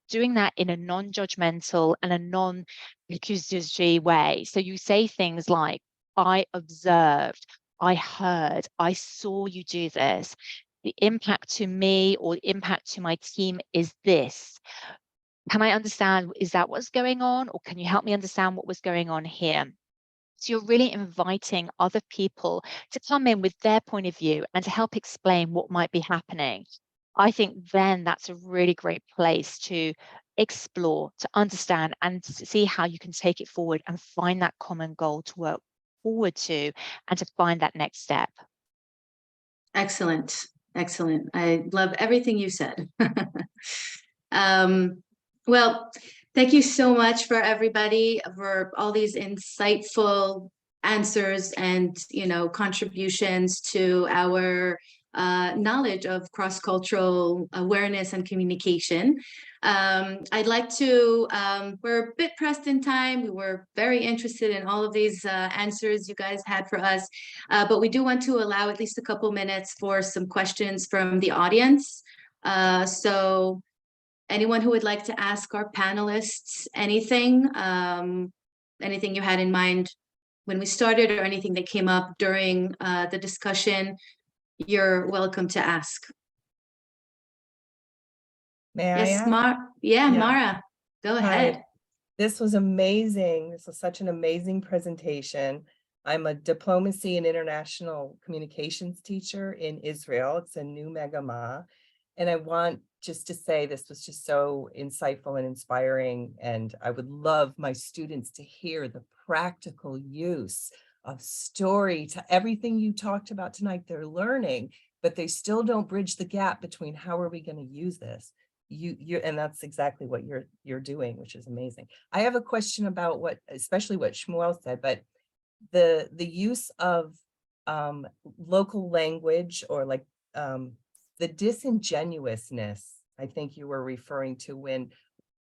doing that in a non-judgmental and a non-accusatory way. So you say things like, I observed, I heard, I saw you do this. The impact to me or the impact to my team is this. Can I understand, is that what's going on? Or can you help me understand what was going on here? So you're really inviting other people to come in with their point of view and to help explain what might be happening. I think then that's a really great place to explore, to understand, and to see how you can take it forward and find that common goal to work forward to and to find that next step. Excellent. Excellent. I love everything you said. Well, thank you so much for everybody for all these insightful answers and, contributions to our knowledge of cross-cultural awareness and communication. I'd like to, we're a bit pressed in time. We were very interested in all of these answers you guys had for us, but we do want to allow at least a couple minutes for some questions from the audience. So anyone who would like to ask our panelists anything, anything you had in mind when we started or anything that came up during the discussion, you're welcome to ask. May I Yes, ask? Yeah, Yeah. Mara, go Hi. ahead. This was amazing. This was such an amazing presentation. I'm a diplomacy and international communications teacher in Israel. It's a new Megama. And I want just to say this was just so insightful and inspiring. And I would love my students to hear the practical use of story to everything you talked about tonight. They're learning, but they still don't bridge the gap between how are we going to use this. And that's exactly what you're doing, which is amazing. I have a question about especially what Shmuel said, but the use of local language or like the disingenuousness, I think you were referring to when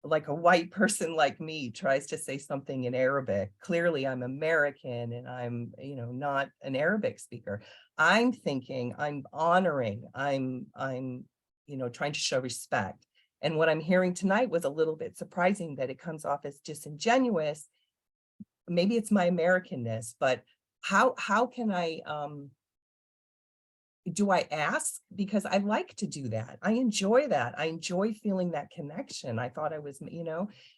like a white person like me tries to say something in Arabic. Clearly I'm American and I'm, not an Arabic speaker. I'm thinking, I'm honoring, I'm trying to show respect. And what I'm hearing tonight was a little bit surprising that it comes off as disingenuous. Maybe it's my Americanness, but how can I, do I ask? Because I like to do that. I enjoy that. I enjoy feeling that connection. I thought I was,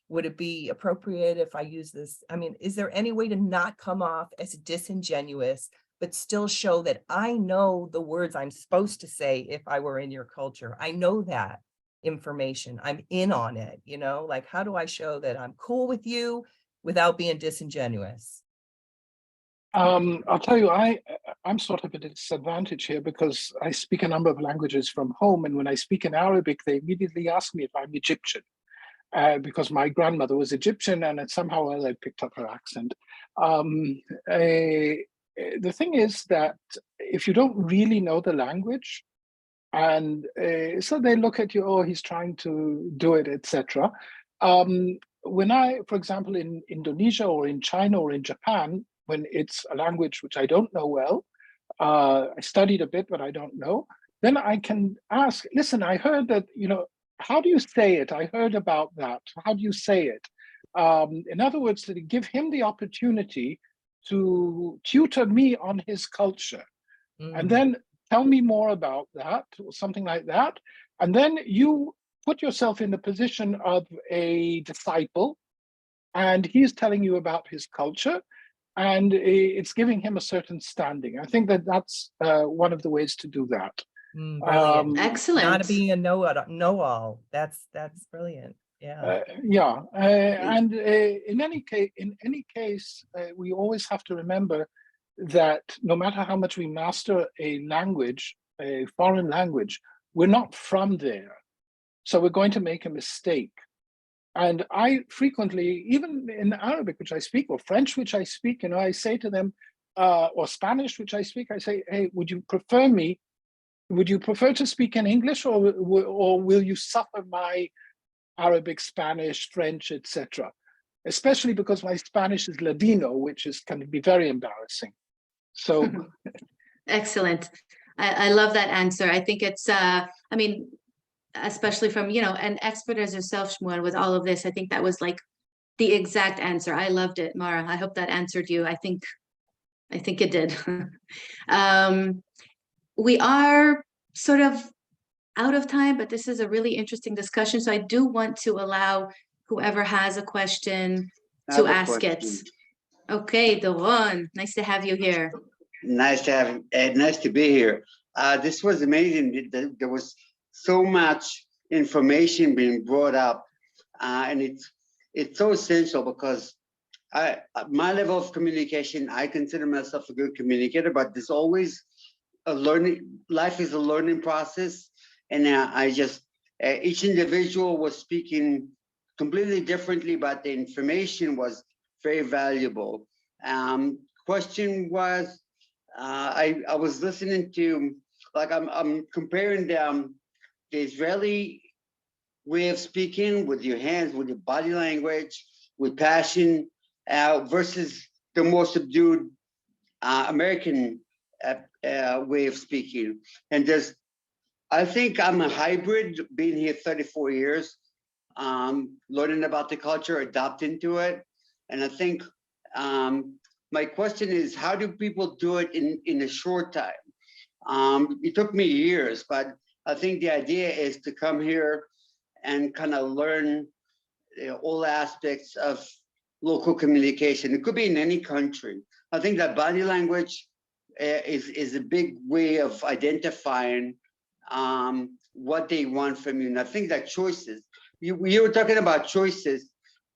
would it be appropriate if I use this? I mean, is there any way to not come off as disingenuous, but still show that I know the words I'm supposed to say if I were in your culture? I know that information. I'm in on it, like, how do I show that I'm cool with you without being disingenuous? I'll tell you, I'm sort of at a disadvantage here because I speak a number of languages from home. And when I speak in Arabic, they immediately ask me if I'm Egyptian because my grandmother was Egyptian and somehow I picked up her accent. The thing is that if you don't really know the language, and so they look at you, oh, he's trying to do it, etc. When I, for example, in Indonesia or in China or in Japan, when it's a language which I don't know well, I studied a bit, but I don't know, then I can ask, listen, I heard that, how do you say it? I heard about that. How do you say it? In other words, to give him the opportunity to tutor me on his culture. And then tell me more about that, or something like that. And then you put yourself in the position of a disciple, and he's telling you about his culture, and it's giving him a certain standing. I think that that's one of the ways to do that. Brilliant. Excellent. Not being a know-all. That's brilliant. Yeah. And in any case, we always have to remember that no matter how much we master a language, a foreign language, we're not from there. So we're going to make a mistake. And I frequently, even in Arabic, which I speak, or French, which I speak, I say to them, or Spanish, which I speak, I say, hey, would you prefer to speak in English, or will you suffer my Arabic, Spanish, French, etc.? especially because my Spanish is Ladino, which can be very embarrassing. So Excellent. I love that answer. I think it's, I mean, especially from, an expert as yourself, Shmuel, with all of this, I think that was like the exact answer. I loved it, Mara. I hope that answered you. I think it did. We are sort of out of time, but this is a really interesting discussion. So I do want to allow whoever has a question to ask it. Okay, Doron, nice to have you here. Nice to be here. This was amazing. There was so much information being brought up, and it's so essential because my level of communication, I consider myself a good communicator, but there's always a learning. Life is a learning process, and each individual was speaking completely differently, but the information was very valuable. Question was, I was listening to, like, I'm comparing the Israeli way of speaking with your hands, with your body language, with passion, versus the more subdued American way of speaking. And I think I'm a hybrid, being here 34 years, learning about the culture, adapting to it. And I think my question is, how do people do it in a short time? It took me years, but I think the idea is to come here and kind of learn all aspects of local communication. It could be in any country. I think that body language is a big way of identifying what they want from you. And I think that choices, you were talking about choices,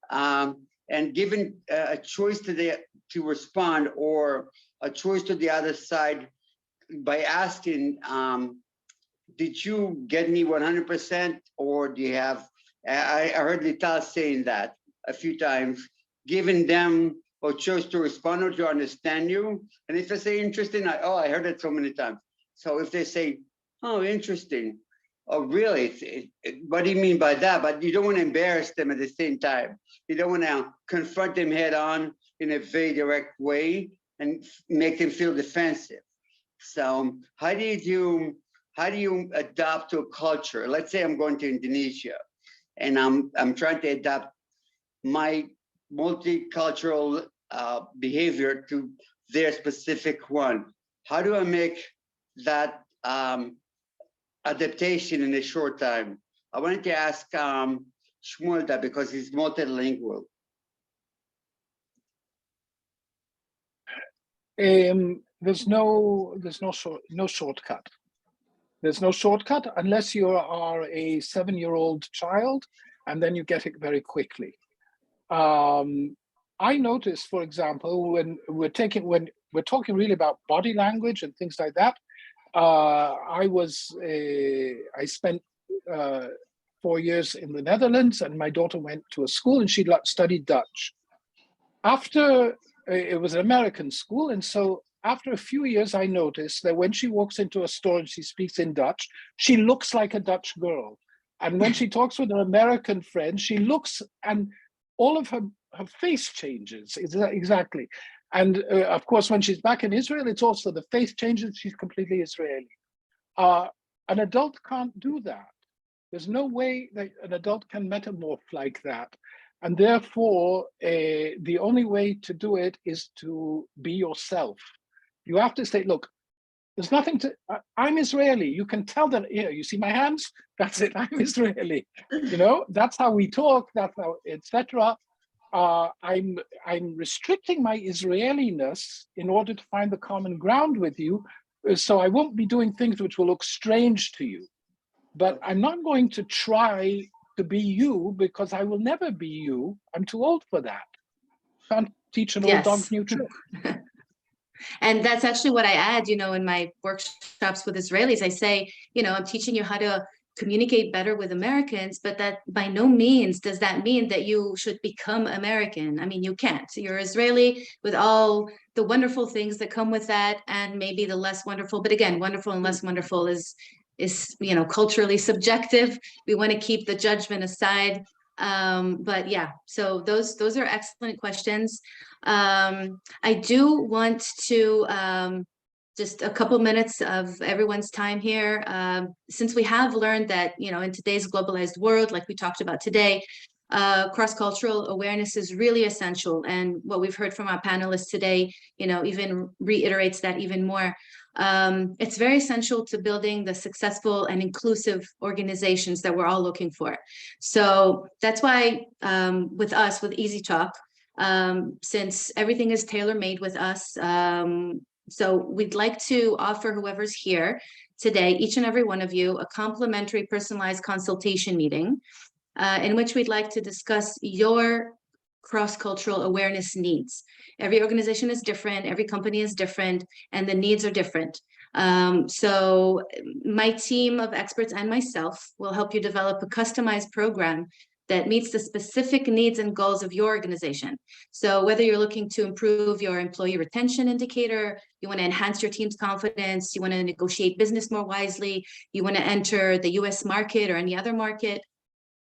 and giving a choice to respond, or a choice to the other side by asking, did you get me 100%, or do you have, I heard Lital saying that a few times, giving them a choice to respond or to understand you. And if they say interesting, I heard it so many times. So if they say, oh, interesting, oh, really? What do you mean by that? But you don't want to embarrass them at the same time. You don't want to confront them head on in a very direct way and make them feel defensive. So how do you adapt to a culture? Let's say I'm going to Indonesia and I'm trying to adapt my multicultural behavior to their specific one. How do I make that adaptation in a short time? I wanted to ask Shmuel that because he's multilingual. There's no shortcut. There's no shortcut unless you are a 7-year-old child, and then you get it very quickly. I noticed, for example, when we're talking really about body language and things like that, I spent 4 years in the Netherlands, and my daughter went to a school and she studied Dutch. After it was an American school, and so after a few years, I noticed that when she walks into a store and she speaks in Dutch, she looks like a Dutch girl. And when she talks with her American friends, she looks, and all of her face changes. Exactly. And of course, when she's back in Israel, it's also the face changes. She's completely Israeli. An adult can't do that. There's no way that an adult can metamorph like that. And therefore, the only way to do it is to be yourself. You have to say, look, there's nothing to, I'm Israeli. You can tell that, you see my hands? That's it, I'm Israeli. That's how we talk, that's how, etc. I'm restricting my Israeliness in order to find the common ground with you, so I won't be doing things which will look strange to you. But I'm not going to try to be you, because I will never be you. I'm too old for that. Can't teach an old dog new tricks. And that's actually what I add, in my workshops with Israelis. I say, I'm teaching you how to communicate better with Americans, but that by no means does that mean that you should become American. I mean, you can't. You're Israeli with all the wonderful things that come with that, and maybe the less wonderful. But again, wonderful and less wonderful is culturally subjective. We want to keep the judgment aside. But yeah, so those are excellent questions. I do want to just a couple minutes of everyone's time here, since we have learned that, you know, in today's globalized world, like we talked about today, cross-cultural awareness is really essential. And what we've heard from our panelists today, you know, even reiterates that even more. It's very essential to building the successful and inclusive organizations that we're all looking for. So that's why with us, with Easy Talk, since everything is tailor-made with us, so we'd like to offer whoever's here today, each and every one of you, a complimentary personalized consultation meeting in which we'd like to discuss your cross-cultural awareness needs. Every organization is different, every company is different, and the needs are different. So my team of experts and myself will help you develop a customized program that meets the specific needs and goals of your organization. So whether you're looking to improve your employee retention indicator, you want to enhance your team's confidence, you want to negotiate business more wisely, you want to enter the US market or any other market.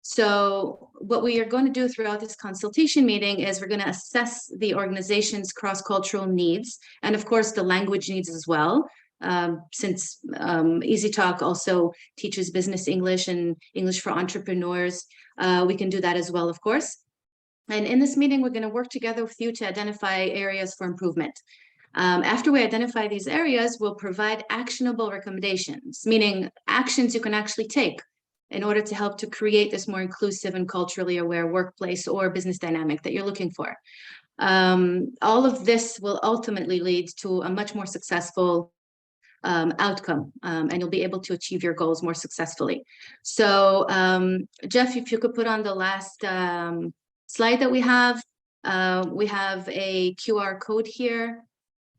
So what we are going to do throughout this consultation meeting is we're going to assess the organization's cross-cultural needs, and of course the language needs as well. Since Easy Talk also teaches business English and English for entrepreneurs, we can do that as well, of course. And in this meeting, we're going to work together with you to identify areas for improvement. After we identify these areas, we'll provide actionable recommendations, meaning actions you can actually take in order to help to create this more inclusive and culturally aware workplace or business dynamic that you're looking for. All of this will ultimately lead to a much more successful outcome, and you'll be able to achieve your goals more successfully. So Jeff, if you could put on the last slide that we have a QR code here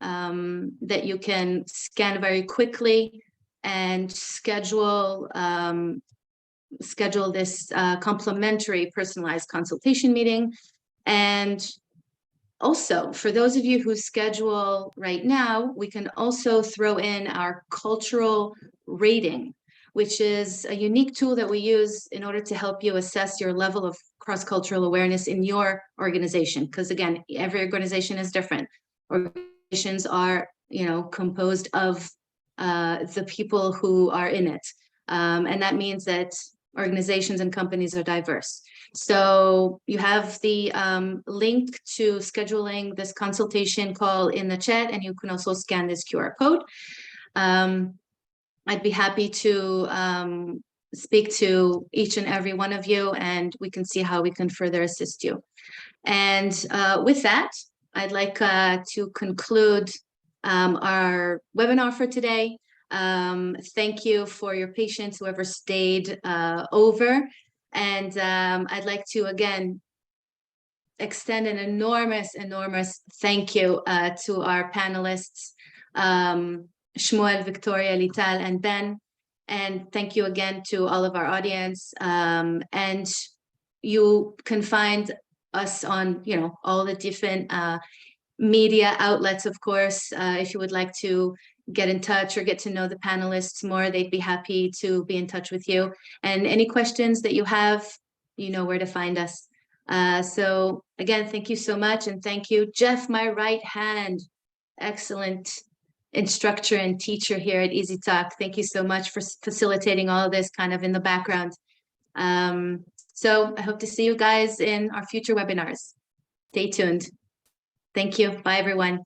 that you can scan very quickly and schedule this complimentary personalized consultation meeting. And also, for those of you who schedule right now, we can also throw in our cultural rating, which is a unique tool that we use in order to help you assess your level of cross-cultural awareness in your organization. Because again, every organization is different. Organizations are, you know, composed of the people who are in it. And that means that organizations and companies are diverse. So you have the link to scheduling this consultation call in the chat, and you can also scan this QR code. I'd be happy to speak to each and every one of you, and we can see how we can further assist you. And with that, I'd like to conclude our webinar for today. Thank you for your patience, whoever stayed over. And I'd like to again extend an enormous thank you to our panelists, Shmuel, Victoria, Lital, and Ben. And thank you again to all of our audience. And you can find us on, you know, all the different media outlets, of course. If you would like to get in touch or get to know the panelists more, they'd be happy to be in touch with you. And any questions that you have, you know where to find us. So again, thank you so much. And thank you, Jeff, my right hand, excellent instructor and teacher here at Easy Talk. Thank you so much for facilitating all of this kind of in the background. So I hope to see you guys in our future webinars. Stay tuned. Thank you. Bye, everyone.